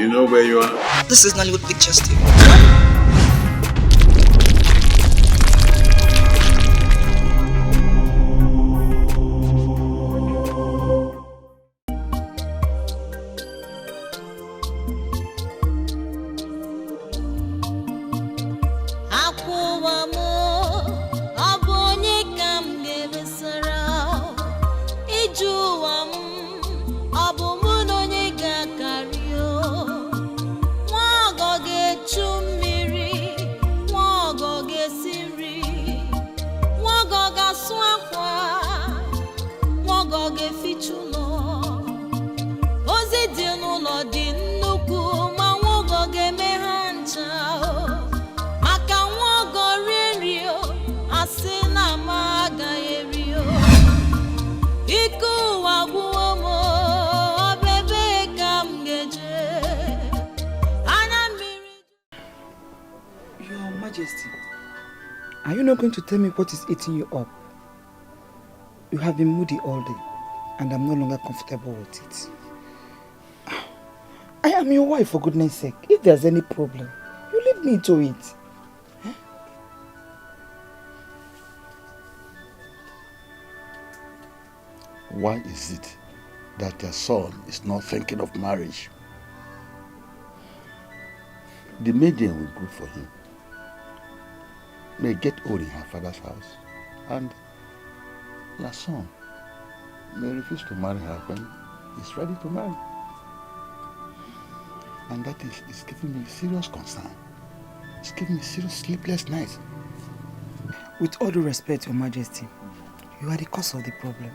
You know where you are? This is Nollywood Pictures TV. Are you not going to tell me what is eating you up? You have been moody all day, and I'm no longer comfortable with it. I am your wife, for goodness sake. If there's any problem, you leave me to it. Huh? Why is it that your son is not thinking of marriage? The maiden will go for him. May get old in her father's house, and your son may refuse to marry her when he's ready to marry. And that is giving me serious concern. It's giving me serious sleepless nights. With all due respect, Your Majesty, you are the cause of the problem.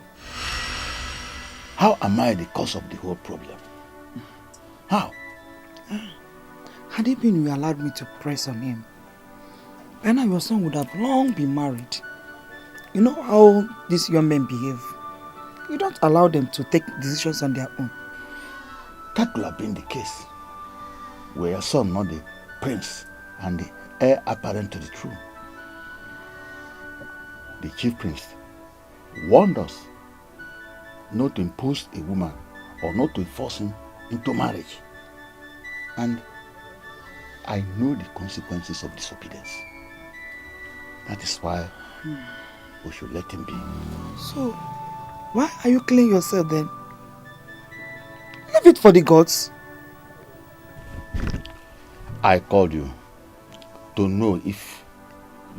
How am I the cause of the whole problem? How? Had it been you allowed me to press on him, by now your son would have long been married. You know how these young men behave. You don't allow them to take decisions on their own. That could have been the case, were your son not the prince and the heir apparent to the throne. The chief priest warned us not to impose a woman or not to force him into marriage. And I know the consequences of disobedience. That is why we should let him be. So, why are you killing yourself then? Leave it for the gods. I called you to know if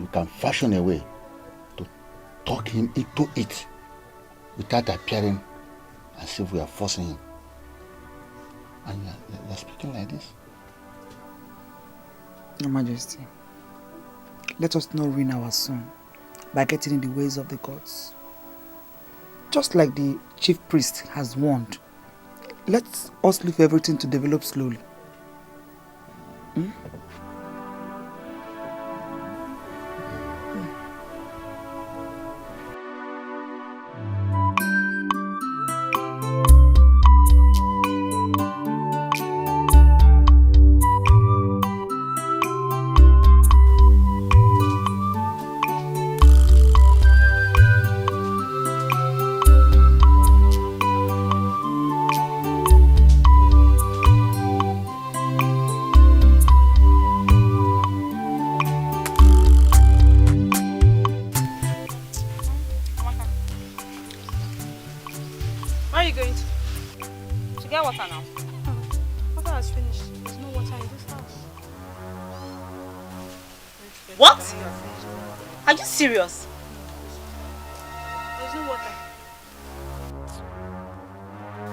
you can fashion a way to talk him into it without appearing as if we are forcing him. And you're speaking like this. Your Majesty, let us not ruin our son by getting in the ways of the gods. Just like the chief priest has warned, let us leave everything to develop slowly. Serious? There's no water.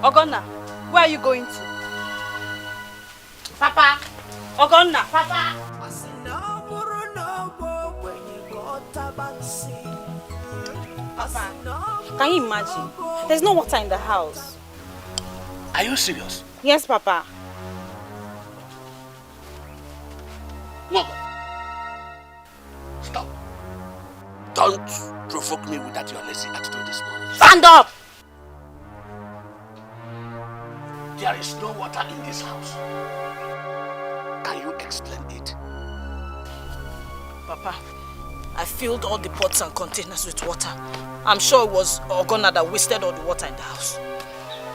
Ogonna, where are you going to? Papa! Ogonna! Papa! Papa, can you imagine? There's no water in the house. Are you serious? Yes, Papa. No. Stop. Don't provoke me with that your lazy attitude this morning. Stand up! There is no water in this house. Can you explain it? Papa, I filled all the pots and containers with water. I'm sure it was Ogonna that wasted all the water in the house.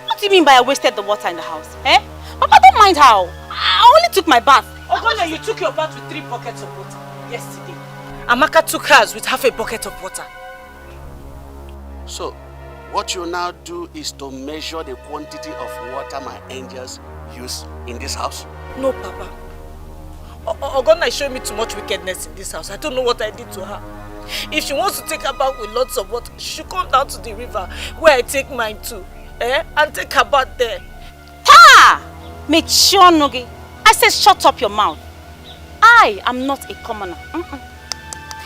What do you mean by I wasted the water in the house? Eh? Papa, don't mind how. only took my bath. Ogonna, you took your bath with 3 buckets of water yesterday. Amaka took hers with half a bucket of water. So, what you now do is to measure the quantity of water my angels use in this house? No, Papa. Ogonna is showing me too much wickedness in this house. I don't know what I did to her. If she wants to take her bath with lots of water, she should come down to the river where I take mine too. And take her bath there. Ha! Mature Nogi. I said shut up your mouth. I am not a commoner.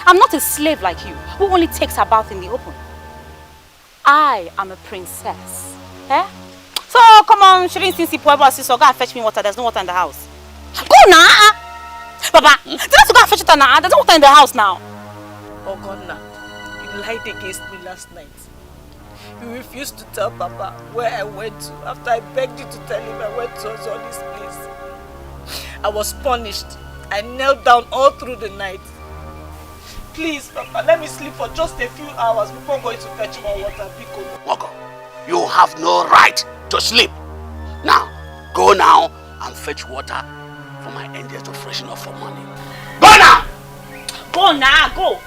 I'm not a slave like you, who only takes her bath in the open. I am a princess. So come on, shouldn't since Pueblo sister go and fetch me water? There's no water in the house. Go now! Papa, did I go and fetch water now? There's no water in the house now. Ogonna, you lied against me last night. You refused to tell Papa where I went to after I begged you to tell him I went to Ozoli's place. I was punished. I knelt down all through the night. Please, Papa, let me sleep for just a few hours before going to fetch more water. Nwaogo, you have no right to sleep. Now, go now and fetch water for my angels to freshen up for morning. Go now! Go now, go.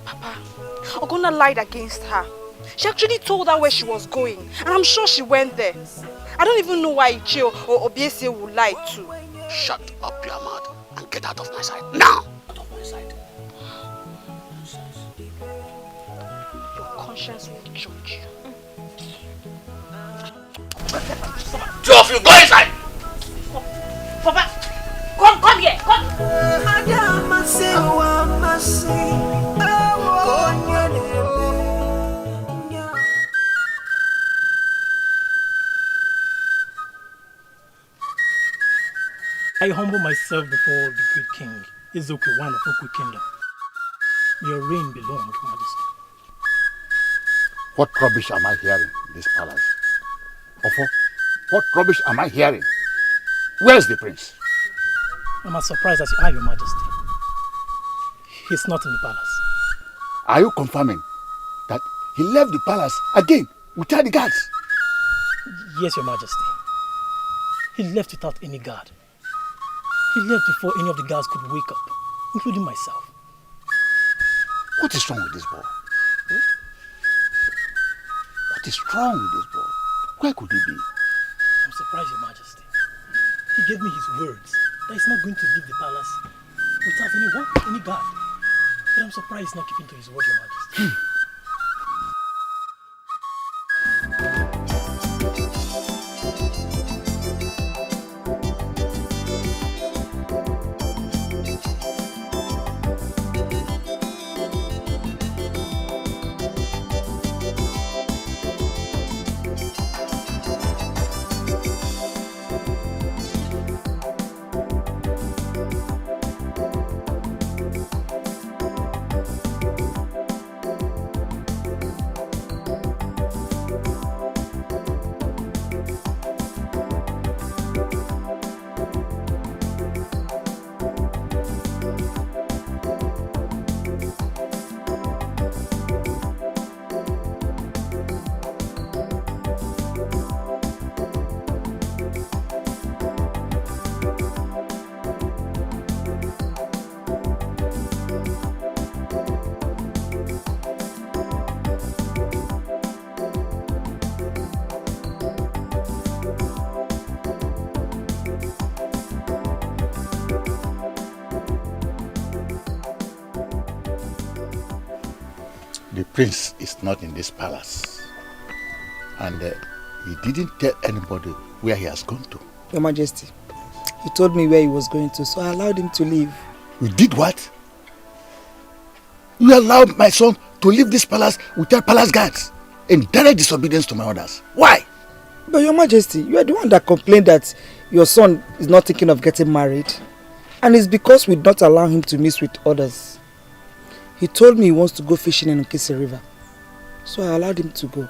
Papa, Ogonna lied against her. She actually told her where she was going, and I'm sure she went there. I don't even know why Ichi or Obiese would lie too. Shut up your mouth and get out of my sight. Now! Out of my sight. Your conscience will judge you. Two of you, go inside! Papa, come here, come. I humble myself before the great king, Ezeoku, one of Oku Kingdom. Your reign belongs, Majesty. What rubbish am I hearing in this palace? Ofo, what rubbish am I hearing? Where's the prince? I'm as surprised as you are, Your Majesty. He's not in the palace. Are you confirming that he left the palace again without the guards? Yes, Your Majesty. He left without any guard. He left before any of the guards could wake up, including myself. What is wrong with this boy? What is wrong with this boy? Where could he be? I'm surprised, Your Majesty. He gave me his words that he's not going to leave the palace without any guard. But I'm surprised he's not keeping to his word, Your Majesty. The prince is not in this palace. And he didn't tell anybody where he has gone to. Your Majesty, he told me where he was going to, so I allowed him to leave. You did what? You allowed my son to leave this palace without palace guards in direct disobedience to my orders. Why? But Your Majesty, you are the one that complained that your son is not thinking of getting married. And it's because we did not allow him to mix with others. He told me he wants to go fishing in Ukese River. So I allowed him to go.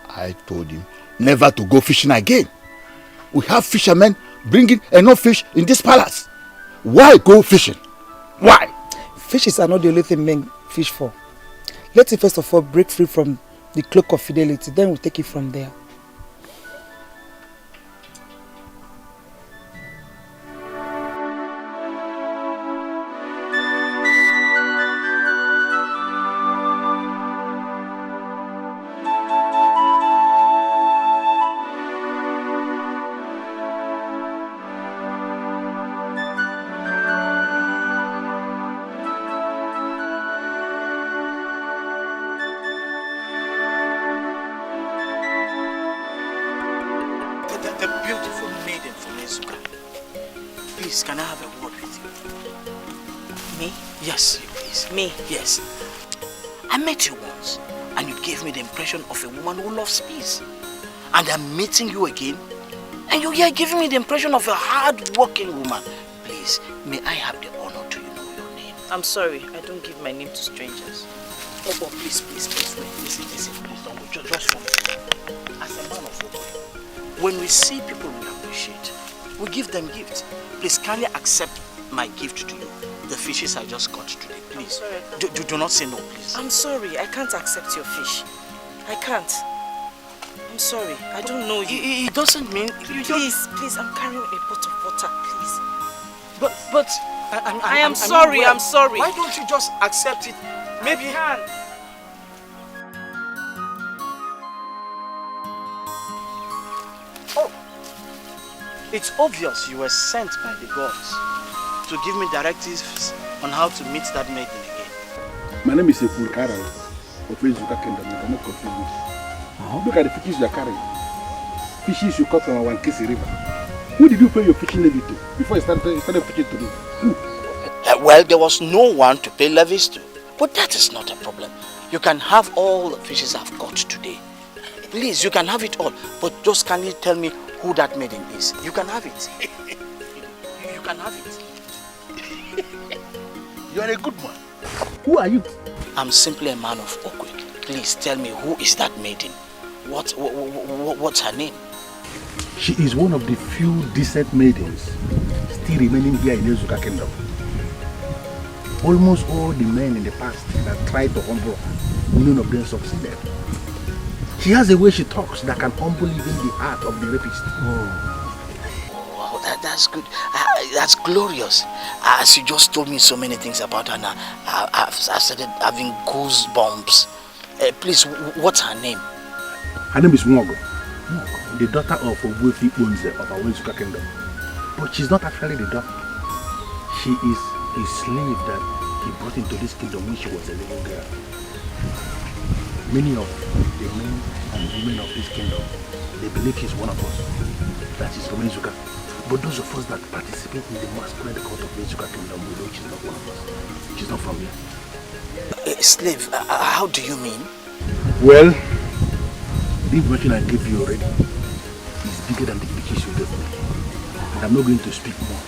I told him never to go fishing again. We have fishermen bringing enough fish in this palace. Why go fishing? Why? Fishes are not the only thing men fish for. Let it first of all break free from the cloak of fidelity, then we'll take it from there. Please, can I have a word with you? Me? Yes, please. Me? Yes. I met you once, and you gave me the impression of a woman who loves peace. And I'm meeting you again, and you are giving me the impression of a hard-working woman. Please, may I have the honor to know your name? I'm sorry, I don't give my name to strangers. Oh, please, wait. Listen, please don't go. Just one minute. As a man of Ugbo, when we see people we appreciate, we give them gifts. Please, kindly accept my gift to you. The fishes I just got today, please. I'm sorry. Do not say no, please. I'm sorry, I can't accept your fish. I can't. I'm sorry, I don't know you. It doesn't mean... Please, I'm carrying a pot of water, please. But... I am sorry, I'm sorry. Why don't you just accept it? Maybe... I can't. Oh, it's obvious you were sent by the gods to give me directives on how to meet that maiden again. My name is Epurkara of Ezuka Kingdom. You cannot confuse me. Look at the fishes you are carrying. Fishes you caught from our Wankesi River. Who did you pay your fishing levy to before you started fishing to me? Who? Well, there was no one to pay levies to. But that is not a problem. You can have all the fishes I've got today. Please, you can have it all. But just kindly tell me who that maiden is. You can have it. You can have it. You are a good man. Who are you? I'm simply a man of Okwik. Please tell me, who is that maiden? What's her name? She is one of the few decent maidens still remaining here in Ezuka Kingdom. Almost all the men in the past that tried to humble her, none of them succeeded. She has a way she talks that can humble even the heart of the rapist. Oh, that's good. That's glorious. As you just told me so many things about her now, I've started having goosebumps. Please, what's her name? Her name is Nwaogo, the daughter of Ogbuefi Onze of our Ezuka Kingdom. But she's not actually the daughter. She is a slave that he brought into this kingdom when she was a little girl. Many of the men and women of this kingdom, they believe she's one of us. That she's from Ezuka. But those of us that participate in the masquerade court of the Ezuka kingdom, we know she's not one of us. She's not from here. Slave, how do you mean? Well, the information I gave you already is bigger than the pictures you gave me. And I'm not going to speak more.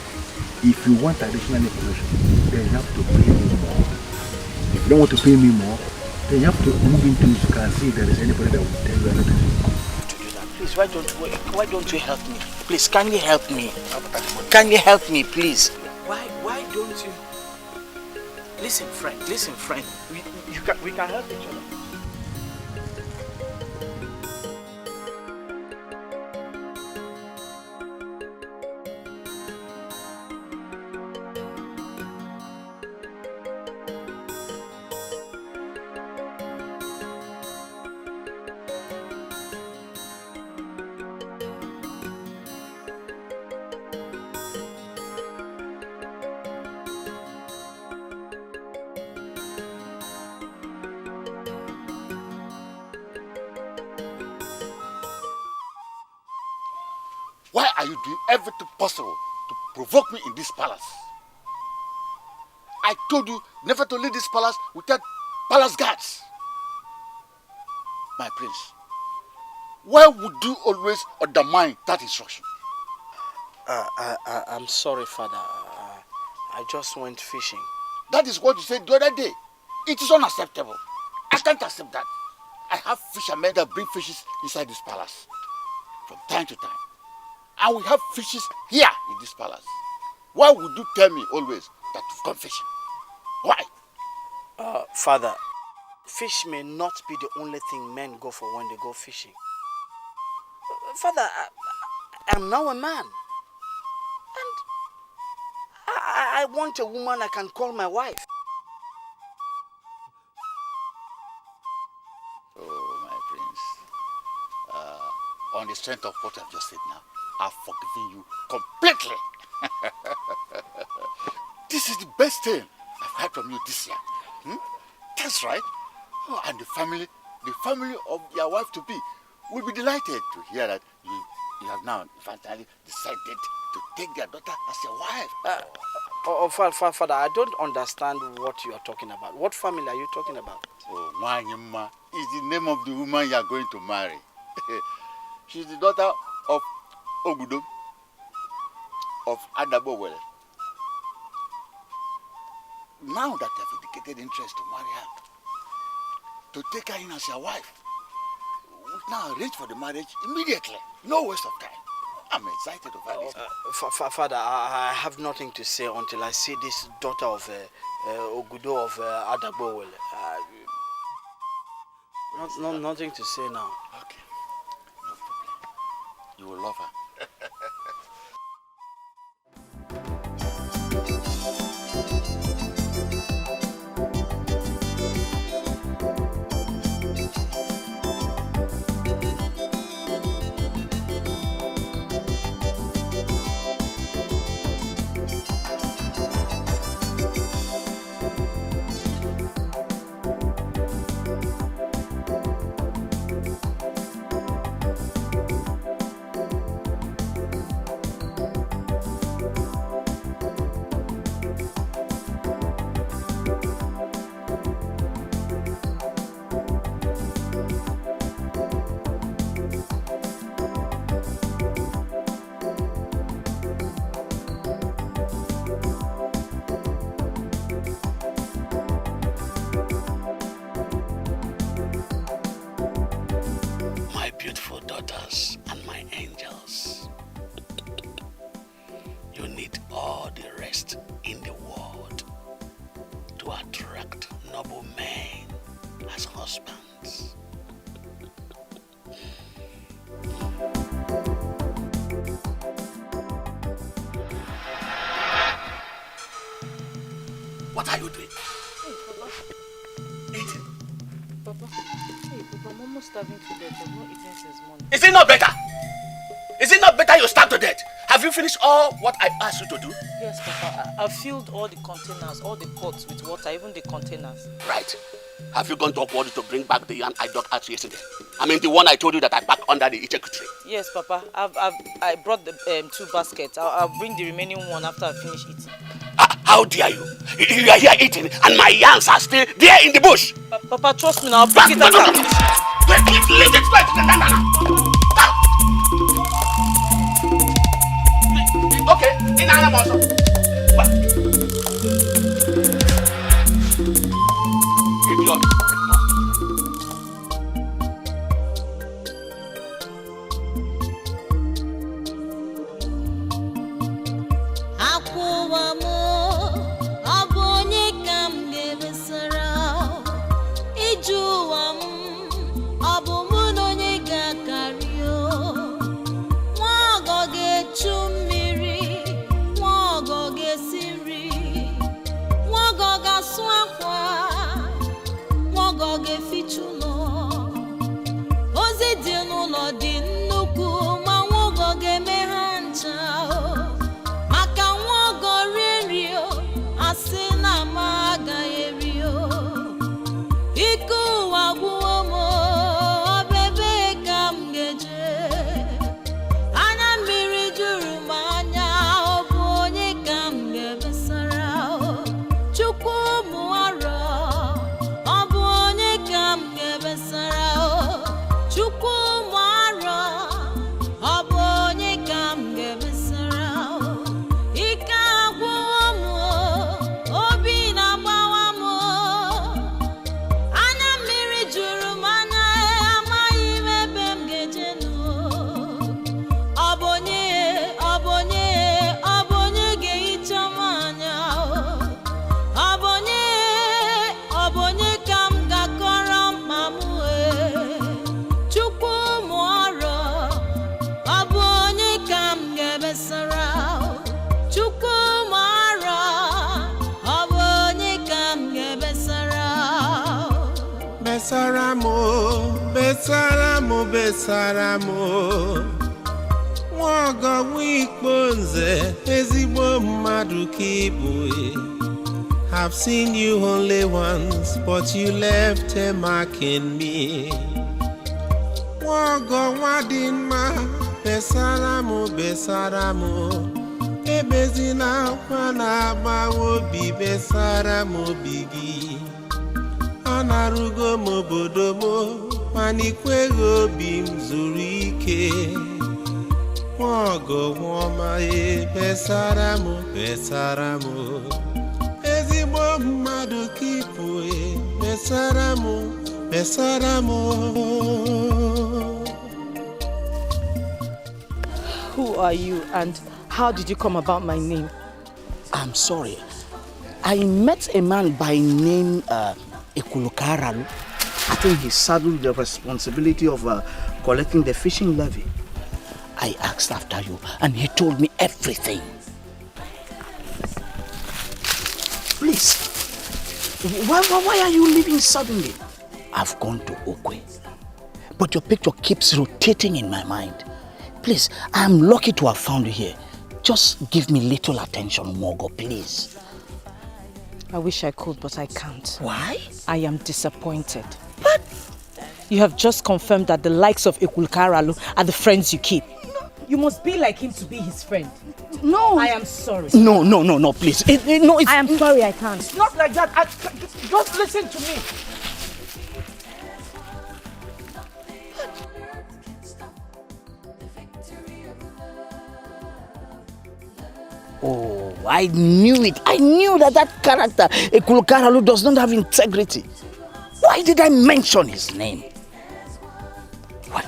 If you want additional information, then you have to pay me more. If you don't want to pay me more, then you have to move into Ezuka and see if there is anybody that will tell you anything. To do that, please, why don't you help me? Please, can you help me? Can you help me, please? Why don't you? Listen, friend. We can help each other. Why are you doing everything possible to provoke me in this palace? I told you never to leave this palace without palace guards. My prince, why would you always undermine that instruction? I'm sorry, father. I just went fishing. That is what you said the other day. It is unacceptable. I can't accept that. I have fishermen that bring fishes inside this palace from time to time. And we have fishes here in this palace. Why would you tell me always that you've gone fishing? Why? Father, fish may not be the only thing men go for when they go fishing. Father, I'm now a man. And I want a woman I can call my wife. Oh, my prince. On the strength of what I've just said now, I've forgiven you completely. This is the best thing I've heard from you this year. That's right. Oh, and the family of your wife to be will be delighted to hear that you have now finally decided to take their daughter as your wife. Father, I don't understand what you are talking about. What family are you talking about? Oh, Nwanyema is the name of the woman you are going to marry. She's the daughter of Ogudo, of Adabowele. Now that you have indicated interest to marry her, to take her in as your wife, we now arrange for the marriage immediately. No waste of time. I'm excited over this. Father, I have nothing to say until I see this daughter of Ogudo of Adabowele. Nothing to say now. Okay, no problem. You will love her. What are you doing? Hey, Papa. Eating. Papa. Hey, Papa, I'm almost starving to death. I've not eaten since morning. Is it not better? Is it not better you starve to death? Have you finished all what I asked you to do? Yes, Papa. I've filled all the containers, all the pots with water, even the containers. Right. Have you gone to Ugbo to bring back the yarn I dug out yesterday? I mean the one I told you that I packed under the Icheku tree. Yes, Papa. I brought the 2 baskets. I'll bring the remaining one after I finish eating. How dare you? You are here eating and my yarns are still there in the bush. Papa, trust me now. I'll bring it after I finish. Leave it. Okay, in Anna also. Idiot. Besaramo, besaramo, besaramo. Nwaogo wikbonze, ezigbo mmadụ ka ịbụ. I've seen you only once, but you left a mark in me. Nwaogo nwadimma, besaramo, besaramo. Ebezina akwa na-agba obi, besaramo obi gị. Anarugo m obodo m, mana ikweghị obi m zuru ike. Nwaogo nwoma besaramo, besaramo. Ezigbo mmadụ ka ịbụ besaramo, besaramo. Who are you and how did you come about my name? I'm sorry. I met a man by name Ekulukaralu. I think he saddled the responsibility of collecting the fishing levy. I asked after you and he told me everything. Please, why are you leaving suddenly? I've gone to Okwe, but your picture keeps rotating in my mind. Please, I'm lucky to have found you here. Just give me little attention, Nwaogo, please. I wish I could, but I can't. Why? I am disappointed. But you have just confirmed that the likes of Ekulukaralu are the friends you keep. You must be like him to be his friend. No. I am sorry. No, please. No, it's... I am sorry, I can't. It's not like that. Just listen to me. Oh, I knew it. I knew that character, Ekulukaralu, does not have integrity. Why did I mention his name? What?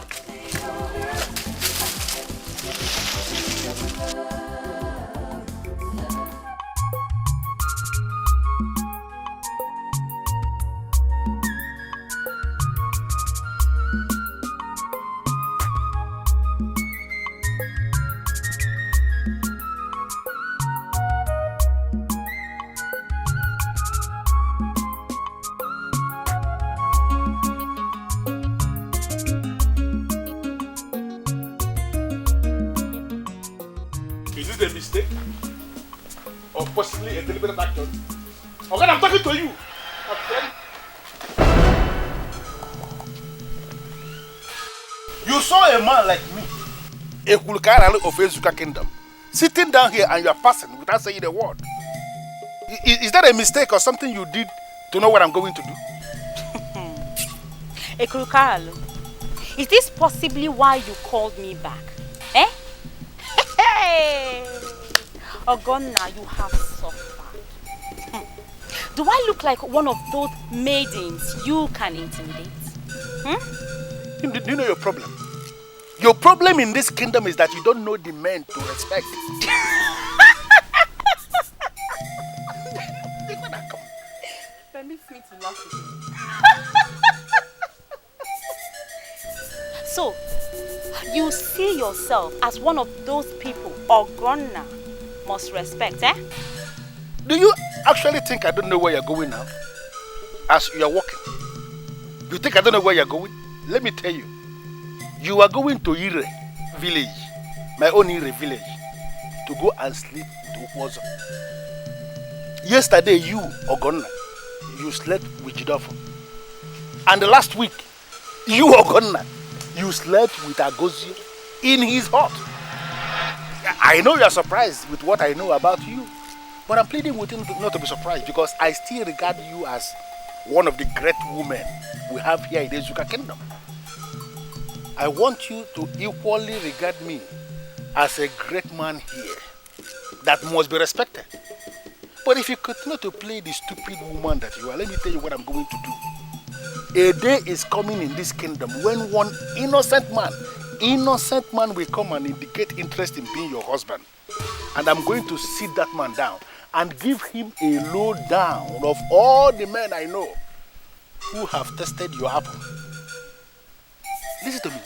A mistake or possibly a deliberate action. Okay, I'm talking to you. Okay. You saw a man like me, a Ekulukaralu of Ezuka Kingdom, sitting down here and you are passing without saying a word. Is that a mistake or something you did to know what I'm going to do? Ekulukaralu, is this possibly why you called me back? Eh? Hey! Ogonna, you have suffered. Do I look like one of those maidens you can intimidate? Do you know your problem? Your problem in this kingdom is that you don't know the men to respect. Permit me to laugh again. So, you see yourself as one of those people Ogonna must respect, eh? Do you actually think I don't know where you're going now? As you are walking. You think I don't know where you're going? Let me tell you. You are going to Ire village, my own Ire village, to go and sleep with Ugezu. Yesterday, you, Ogonna, you slept with Jidofo. And last week, you, Ogonna, you slept with Ugezu in his hut. I know you are surprised with what I know about you, but I'm pleading with you not to be surprised because I still regard you as one of the great women we have here in the Ezuka Kingdom. I want you to equally regard me as a great man here that must be respected. But if you continue to play the stupid woman that you are, let me tell you what I'm going to do. A day is coming in this kingdom when one innocent man will come and indicate interest in being your husband. And I'm going to sit that man down and give him a lowdown of all the men I know who have tested your apple. Listen to me.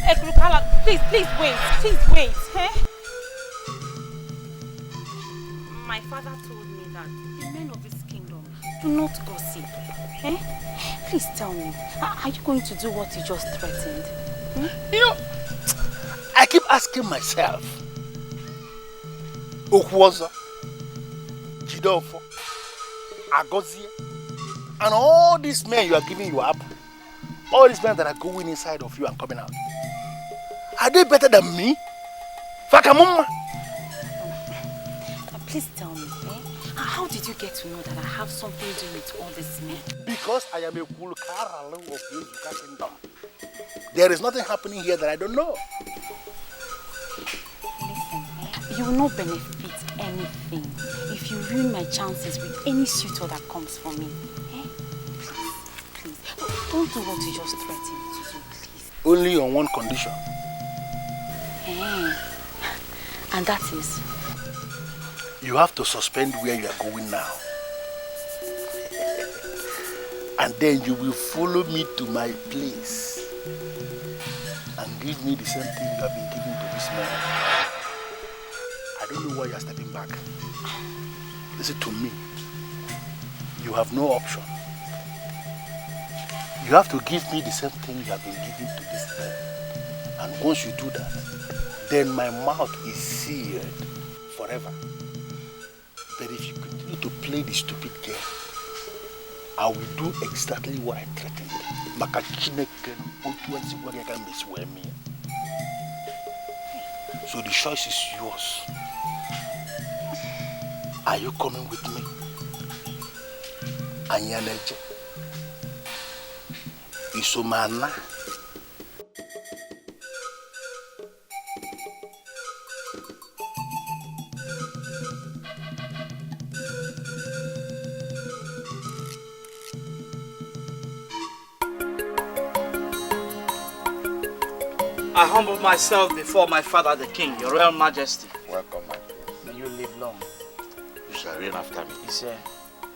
Ekulukaralu, please wait. Eh? father told me that the men of this kingdom do not gossip. Eh? Please tell me, are you going to do what you just threatened? Hmm? You know, I keep asking myself, Okwoza, Jidofo, Agozie, and all these men you are giving your apple, all these men that are going inside of you and coming out, are they better than me? Fakamumma. Please tell me, how did you get to know that I have something to do with all this men? Because I am a Kulkaralu of Ugezu kingdom. There is nothing happening here that I don't know. Listen, you will not benefit anything if you ruin my chances with any suitor that comes for me. Please, don't do what you just threatened to do, please. Only on one condition. And that is? You have to suspend where you are going now. And then you will follow me to my place and give me the same thing you have been giving to this man. I don't know why you are stepping back. Listen to me. You have no option. You have to give me the same thing you have been giving to this man. And once you do that, then my mouth is sealed forever. But if you continue to play the stupid game, I will do exactly what I threatened. So the choice is yours. Are you coming with me? Anyaneje. Isomana. I humble myself before my father the king, your royal majesty. Welcome, my prince. May you live long. You shall reign after me. Yes, sir.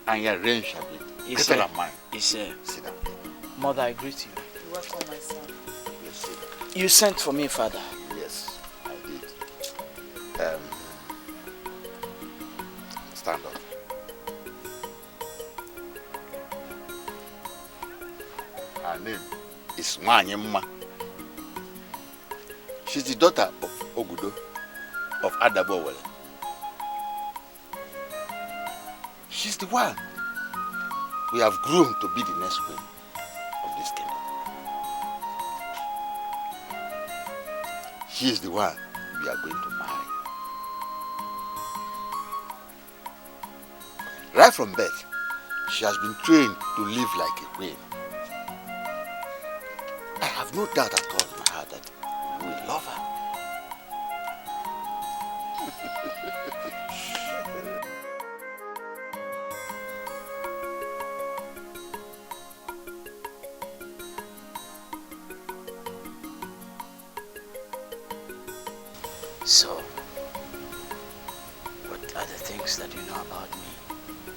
And your reign shall be Yes, greater sir. than mine. Yes, sir. Sit down. Mother, I greet you. You welcome myself. Yes, sit down. You sent for me, father. Yes, I did. Stand up. Her name is Nwaanyemma. She's the daughter of Ogudo, of Adabowele. She's the one we have groomed to be the next queen of this kingdom. She is the one we are going to marry. Right from birth, she has been trained to live like a queen. I have no doubt at all in my heart that we will love her. So, what are the things that you know about me?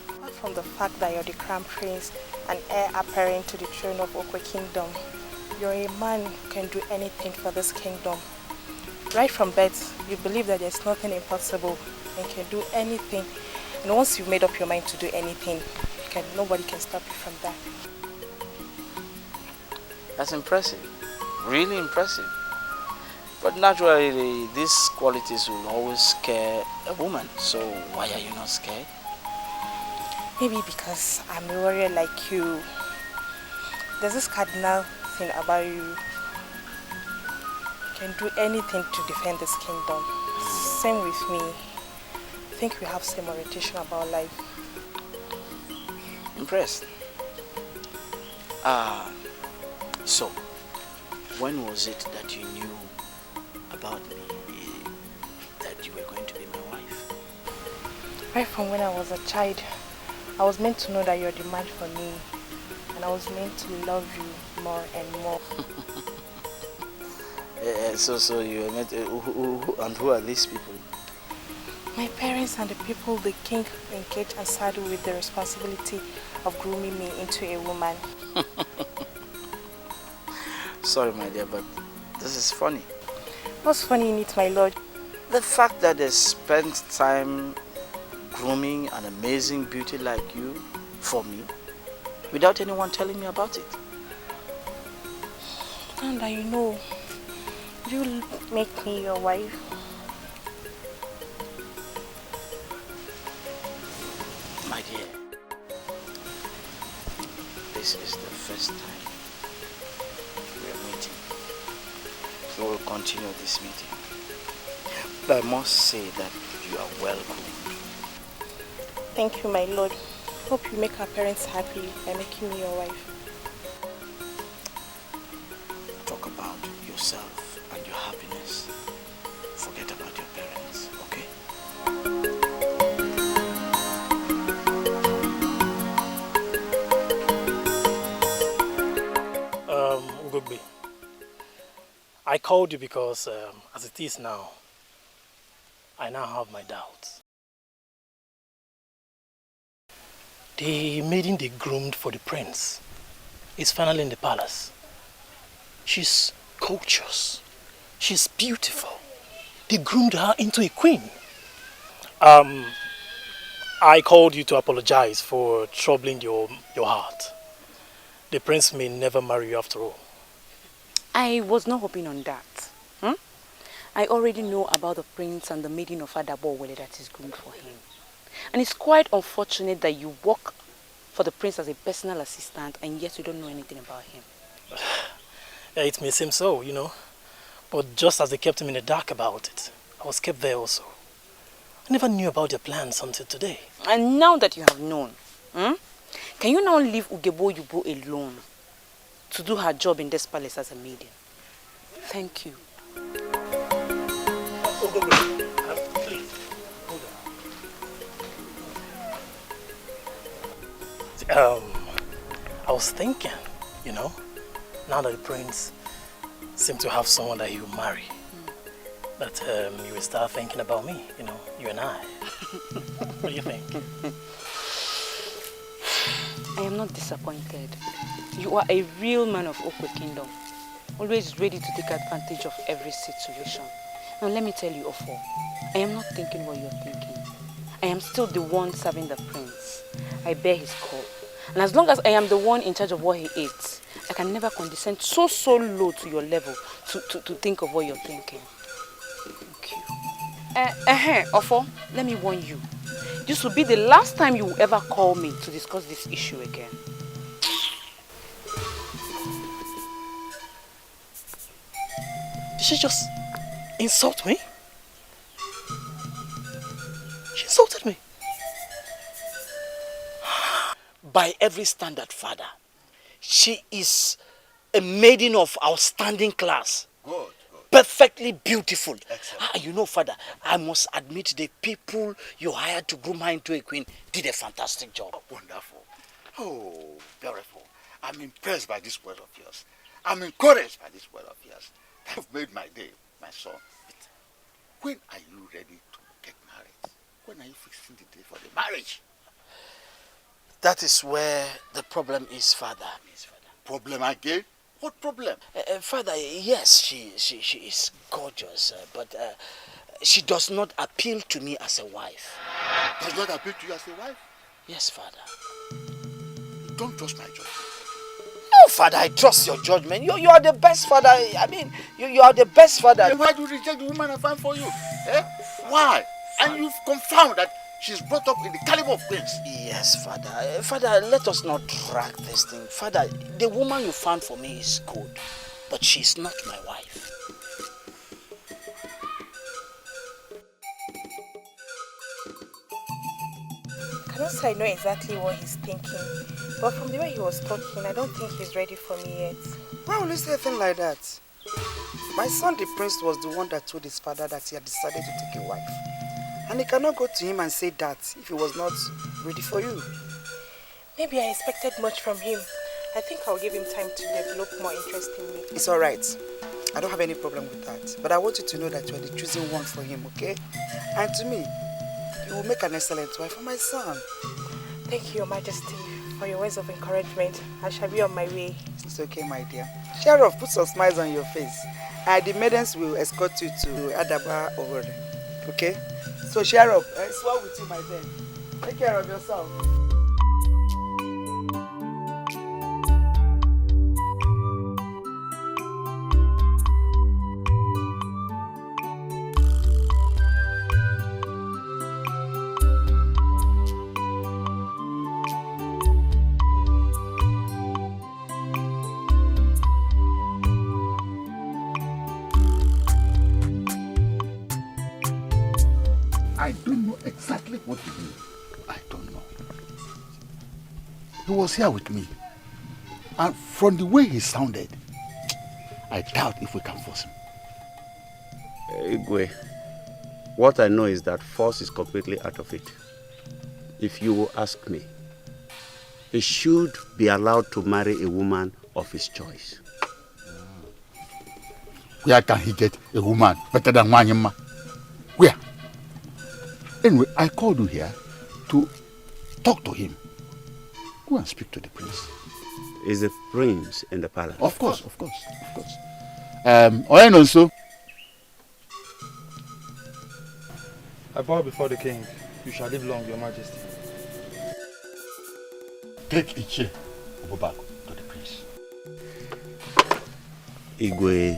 Apart from the fact that you're the crown prince and heir apparent to the throne of Okwe Kingdom, you're a man who can do anything for this kingdom. Right from birth, you believe that there's nothing impossible and can do anything. And once you've made up your mind to do anything, nobody can stop you from that. That's impressive. Really impressive. But naturally, these qualities will always scare a woman. So why are you not scared? Maybe because I'm a warrior like you. There's this cardinal thing about you. You can do anything to defend this kingdom. Same with me. I think we have same orientation about life. Impressed. So, when was it that you knew about me, that you were going to be my wife? Right from when I was a child, I was meant to know that you're the man for me, and I was meant to love you more and more. So you were meant, and who are these people? My parents and the people the king engaged and saddled with the responsibility of grooming me into a woman. Sorry, my dear, but this is funny. What's funny in it, my lord? The fact that they spent time grooming an amazing beauty like you for me without anyone telling me about it? And you know, you make me your wife. My dear, this is the first time we are meeting. We will continue this meeting. But I must say that you are welcome. Thank you, my lord. Hope you make our parents happy by making me your wife. Talk about yourself and your happiness. Forget about your parents, okay? Ugbo, I called you because as it is now, I now have my doubts. The maiden they groomed for the prince is finally in the palace. She's gorgeous. She's beautiful. They groomed her into a queen. I called you to apologize for troubling your heart. The prince may never marry you after all. I was not hoping on that. I already know about the prince and the maiden of Adabo that is groomed for him. And it's quite unfortunate that you work for the prince as a personal assistant and yet you don't know anything about him. Yeah, it may seem so, you know. But just as they kept him in the dark about it, I was kept there also. I never knew about their plans until today. And now that you have known, can you now leave Ugbo alone to do her job in this palace as a maiden? Thank you. Please, hold on. I was thinking, you know, now that the prince seems to have someone that he will marry, that you will start thinking about me, you know, you and I. What do you think? I am not disappointed. You are a real man of Okwe Kingdom, always ready to take advantage of every situation. Now let me tell you, Ofo, I am not thinking what you're thinking. I am still the one serving the prince. I bear his call. And as long as I am the one in charge of what he eats, I can never condescend so low to your level to think of what you're thinking. Thank you. Ofo, let me warn you. This will be the last time you will ever call me to discuss this issue again. Did she just insult me? She insulted me. By every standard, father, she is a maiden of outstanding class. Good. Perfectly beautiful. Excellent. You know, father, I must admit the people you hired to groom her into a queen did a fantastic job. Oh, wonderful. Oh, beautiful. I'm impressed by this word of yours. I'm encouraged by this word of yours. You've made my day, my son. But when are you ready to get married? When are you fixing the day for the marriage? That is where the problem is, father. Problem again? What problem? Father, yes, she is gorgeous, but she does not appeal to me as a wife. Does not appeal to you as a wife? Yes, father. You don't trust my judgment. No, father, I trust your judgment. You are the best father. I mean, you are the best father. Then why do you reject the woman I found for you? Eh? Why? And you've confirmed that she's brought up in the caliber of queens. Yes, father. Father, let us not drag this thing. Father, the woman you found for me is good, but she's not my wife. I cannot say I know exactly what he's thinking, but from the way he was talking, I don't think he's ready for me yet. Why will you say a thing like that? My son, the prince, was the one that told his father that he had decided to take a wife. And he cannot go to him and say that if he was not ready for you. Maybe I expected much from him. I think I'll give him time to develop more interest in me. It's all right. I don't have any problem with that. But I want you to know that you are the chosen one for him, okay? And to me, you will make an excellent wife for my son. Thank you, Your Majesty, for your words of encouragement. I shall be on my way. It's okay, my dear. Sheriff, put some smiles on your face. And the maidens will escort you to Adaba over there. Okay? So, Sheriff, it's well with you, my friend. Take care of yourself. I don't know exactly what to do. I don't know. He was here with me. And from the way he sounded, I doubt if we can force him. Igwe, what I know is that force is completely out of it. If you will ask me, he should be allowed to marry a woman of his choice. Where can he get a woman better than Wanyama? Where? Anyway, I called you here to talk to him. Go and speak to the prince. Is the prince in the palace? Of course. Oyenonso. I bow before the king. You shall live long, your majesty. Take a chair. Go back to the prince. Igwe.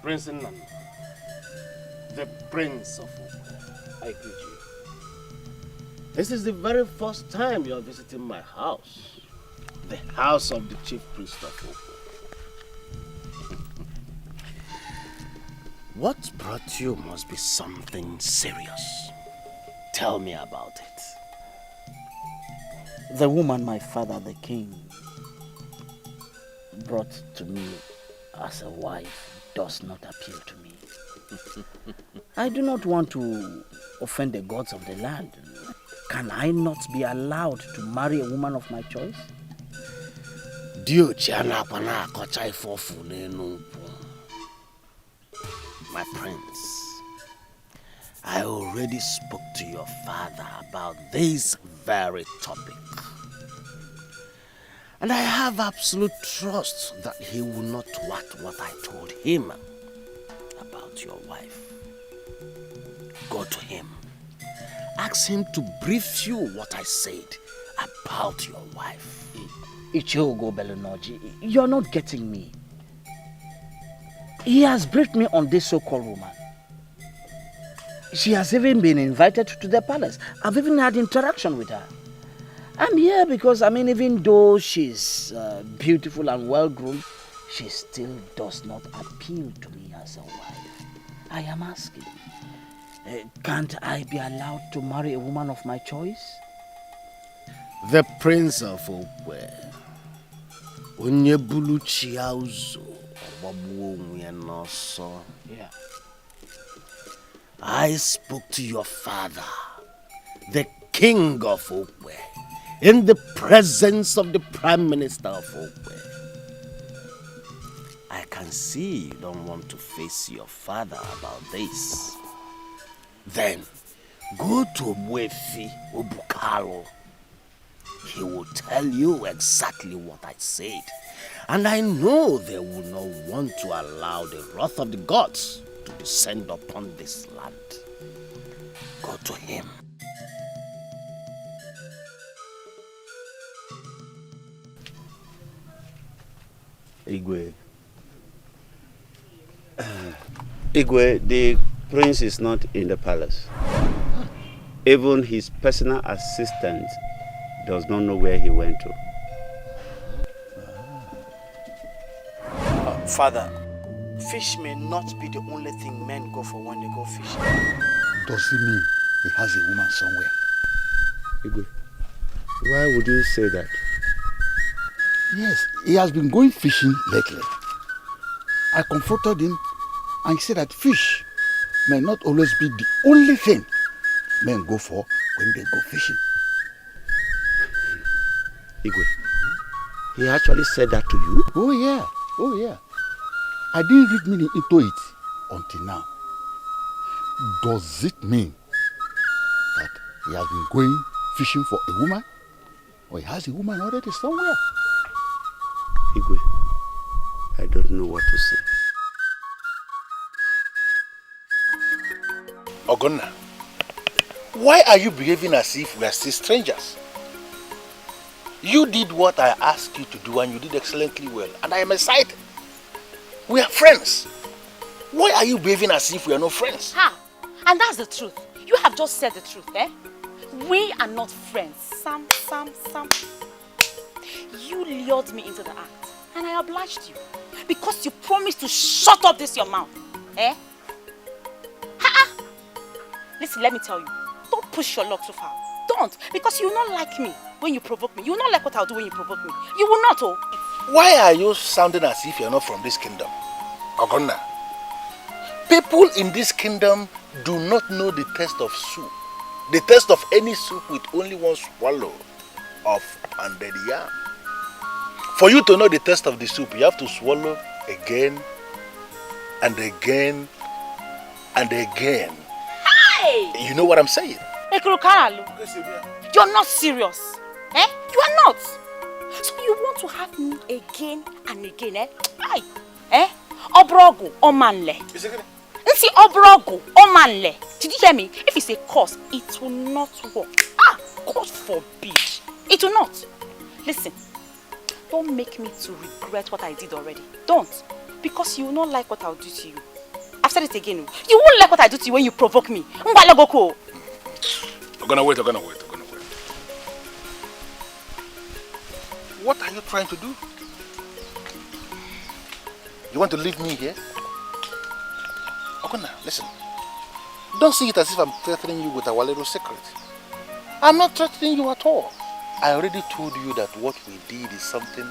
Prince Nnan, the Prince of Ugbo, I greet you. This is the very first time you are visiting my house, the house of the chief priest of Ugbo. What brought you must be something serious. Tell me about it. The woman my father, the king, brought to me as a wife does not appeal to me. I do not want to offend the gods of the land. Can I not be allowed to marry a woman of my choice? My prince, I already spoke to your father about this very topic. And I have absolute trust that he will not thwart what I told him about your wife. Go to him. Ask him to brief you what I said about your wife. Ichiogo Belunoji, you're not getting me. He has briefed me on this so-called woman. She has even been invited to the palace. I've even had interaction with her. I'm here because, even though she's beautiful and well-groomed, she still does not appeal to me as a wife. I am asking, can't I be allowed to marry a woman of my choice? The Prince of Ugbo, Onyebulu Chiauzo, Yeah. I spoke to your father, the King of Ugbo, in the presence of the Prime Minister of Ugbo. I can see you don't want to face your father about this. Then, go to Mwefi Ubukalo. He will tell you exactly what I said. And I know they will not want to allow the wrath of the gods to descend upon this land. Go to him. Igwe. Igwe, the prince is not in the palace. Even his personal assistant does not know where he went to. Father, fish may not be the only thing men go for when they go fishing. Does it mean he has a woman somewhere? Igwe, why would you say that? Yes, he has been going fishing lately. I confronted him and he said that fish may not always be the only thing men go for when they go fishing. Igwe, he actually said that to you? Oh yeah. I didn't read meaning into it until now. Does it mean that he has been going fishing for a woman? Or he has a woman already somewhere? Igwe, I don't know what to say. Ogonna, why are you behaving as if we are still strangers? You did what I asked you to do and you did excellently well, and I am excited. We are friends. Why are you behaving as if we are not friends? Ha! And that's the truth. You have just said the truth, eh? We are not friends. Sam. You lured me into the act, and I obliged you. Because you promised to shut up this your mouth, eh? Ha! Listen, let me tell you. Don't push your luck too far. Don't, because you will not like me when you provoke me. You will not like what I'll do when you provoke me. You will not, oh. Why are you sounding as if you are not from this kingdom? Ogonna, people in this kingdom do not know the taste of soup. The taste of any soup with only one swallow of pounded yam. For you to know the taste of the soup, you have to swallow again and again and again. Hey! You know what I'm saying? You're not serious. Eh? You are not. So you want to have me again and again, eh? Aye. Eh? Obrogo, omanle. Nsi obrogo, omanle. Did you hear me? If it's a curse, it will not work. Ah, God forbid. It will not. Listen, don't make me to regret what I did already. Don't. Because you will not like what I'll do to you. I've said it again. You won't like what I do to you when you provoke me. I'm gonna wait. What are you trying to do? You want to leave me here? Ogonna, listen. Don't see it as if I'm threatening you with our little secret. I'm not threatening you at all. I already told you that what we did is something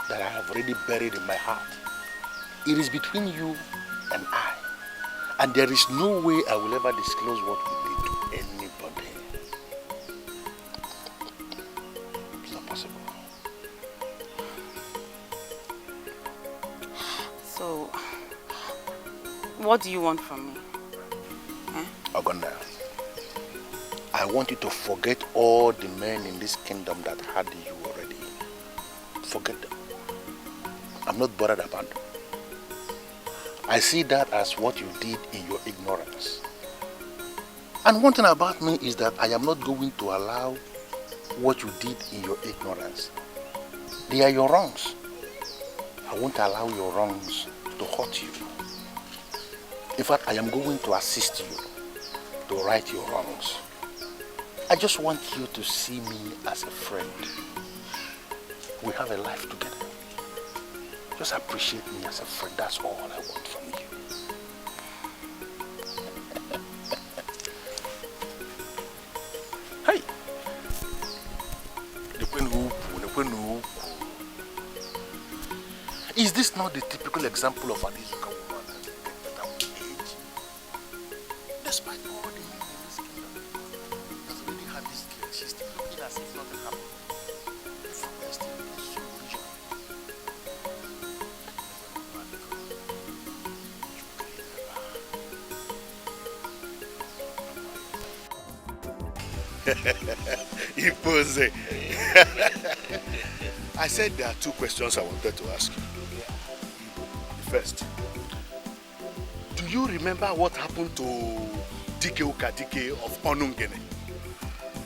that I have already buried in my heart. It is between you and I. And there is no way I will ever disclose what we did to anybody. It's not possible. So, what do you want from me? Ogonna, I want you to forget all the men in this kingdom that had you already. Forget them. I'm not bothered about them. I see that as what you did in your ignorance. And one thing about me is that I am not going to allow what you did in your ignorance. They are your wrongs. I won't allow your wrongs to hurt you. In fact, I am going to assist you to right your wrongs. I just want you to see me as a friend. We have a life together. Just appreciate me as a friend. That's all I want from you. Hey! Is this not the typical example of an Izuka woman that will get better with age? Despite all the men in this kingdom, has already had this girl. She's still looking as if nothing happened. Everywhere still looking so Ipose. I said there are two questions I wanted to ask you. First, do you remember what happened to Dike Okadike of Onungene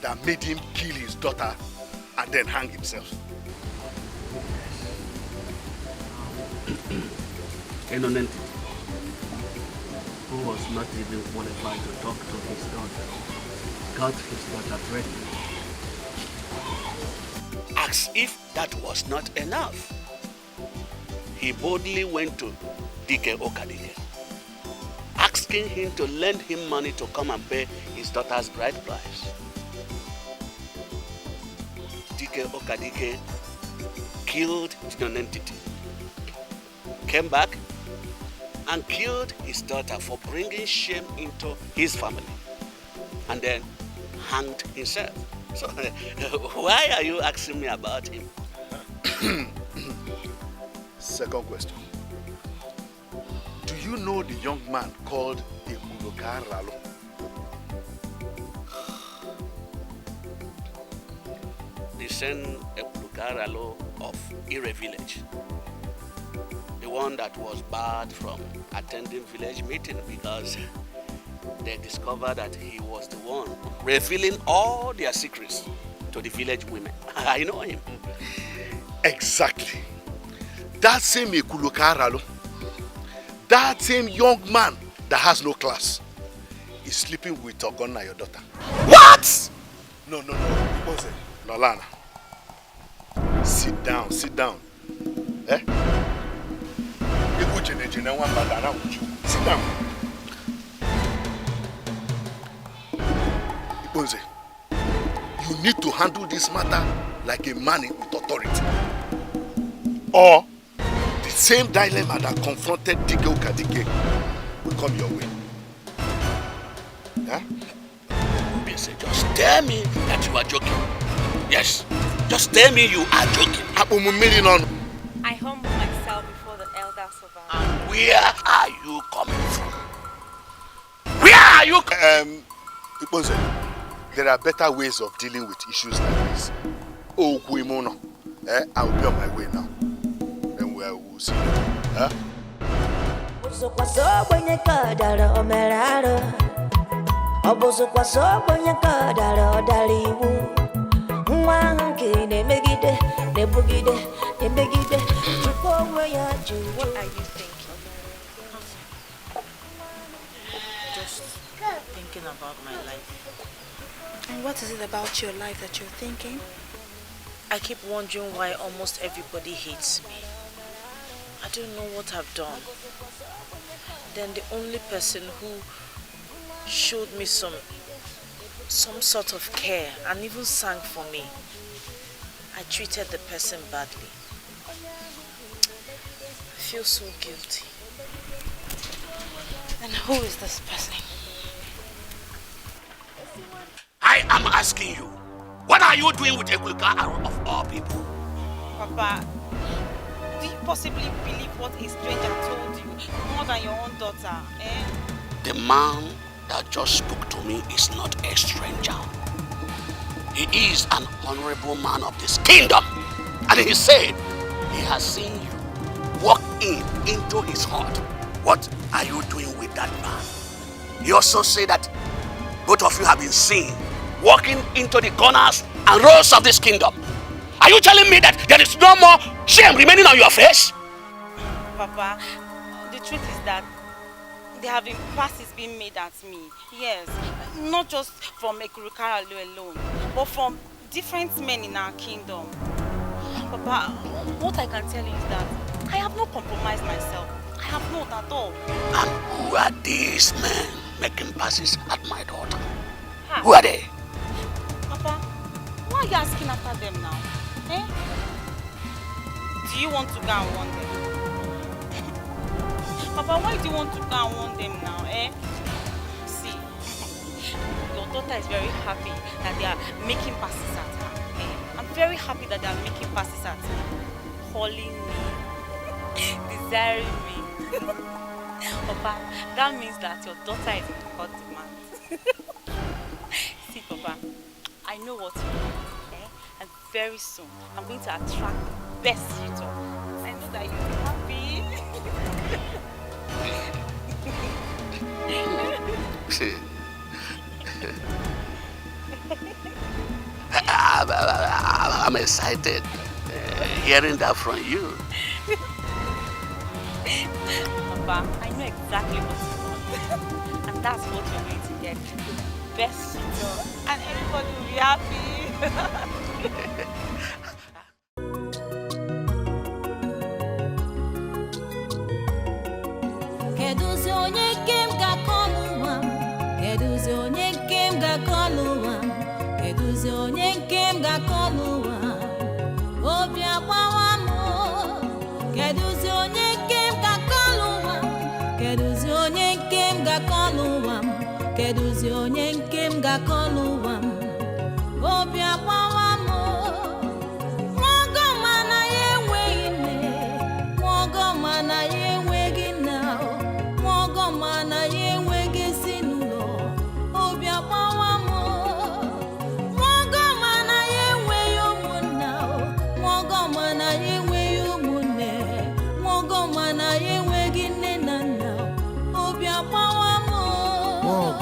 that made him kill his daughter and then hang himself? An entity who was not even qualified to talk to his daughter got his daughter pregnant. As if that was not enough, he boldly went to Dike Okadike, asking him to lend him money to come and pay his daughter's bride price. Dike Okadike killed the entity, came back and killed his daughter for bringing shame into his family, and then hanged himself. So, why are you asking me about him? Second question. Do you know the young man called Ralo? The son Ralo of Ire village. The one that was barred from attending village meeting because they discovered that he was the one revealing all their secrets to the village women. I know him. Exactly. That same Ekulukaralo, that same young man that has no class, is sleeping with Ogonna, your daughter. What? No. Nolana. Sit down. Sit down. Iponze, you need to handle this matter like a man with authority. Or the same dilemma that confronted Dike Okadike will come your way. Yeah? Just tell me that you are joking. Yes, just tell me you are joking. I humble myself before the elders of our... And where are you coming from? Where are you? Iponze, there are better ways of dealing with issues like this. Oh, Kuimono, I'll be on my way now. Then we will see you. Huh? What are you thinking? Just thinking about my life. And what is it about your life that you're thinking? I keep wondering why almost everybody hates me. I don't know what I've done. Then the only person who showed me some sort of care and even sang for me, I treated the person badly. I feel so guilty. And who is this person? I am asking you, what are you doing with Ekulika of all people? Papa, do you possibly believe what a stranger told you more than your own daughter, The man that just spoke to me is not a stranger. He is an honorable man of this kingdom. And he said he has seen you walk into his heart. What are you doing with that man? He also said that both of you have been seen walking into the corners and rows of this kingdom. Are you telling me that there is no more shame remaining on your face? Papa, the truth is that there have been passes being made at me. Yes, not just from Ekurukaralu alone, but from different men in our kingdom. Papa, what I can tell you is that I have not compromised myself. I have not at all. And who are these men making passes at my daughter? Who are they? Papa, why are you asking after them now? Do you want to go and warn them? Papa, why do you want to go and warn them now? See, your daughter is very happy that they are making passes at her. I'm very happy that they are making passes at me. Calling me, desiring me. Papa, that means that your daughter is in hot demand. See, Papa, I know what you want, and very soon I'm going to attract the best suitor. I know that you'll be happy. I'm excited hearing that from you. Papa, I know exactly what you want. And that's what you're going to get. The best suitor. And everybody will be happy.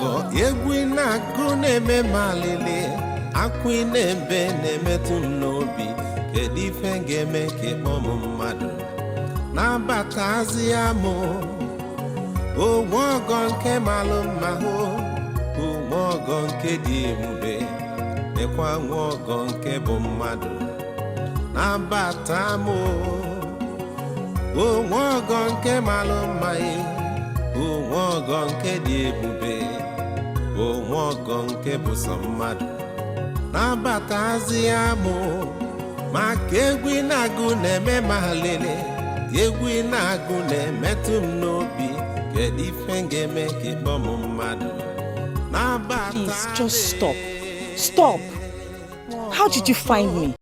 ọgọ egwu na-agụ na-eme malele akwa na-ebe na-emetụ m n'obi kedu ife ga-eme ka ịkpọ m mmadụ na-abatazi ya mụ onwe ọgọ nke malụ mma hụ onwe ọgọ nke dị ebube nekwa nwe ọgọ nke bụ mmadụ na-abata mụ onwe ọgọ nke malụ mma onwe ọgọ nke dị ebube onwe ọgọ nke bụ sọ mmadụ na-abatazi ya mụ maka egwu na-agụ na-eme ma lele egwu na-agụ na-emetụ m n'obi kedu ife ga-eme ka ịkpọ m mmadụ na-abata. Please, just stop. Stop. How did you find me?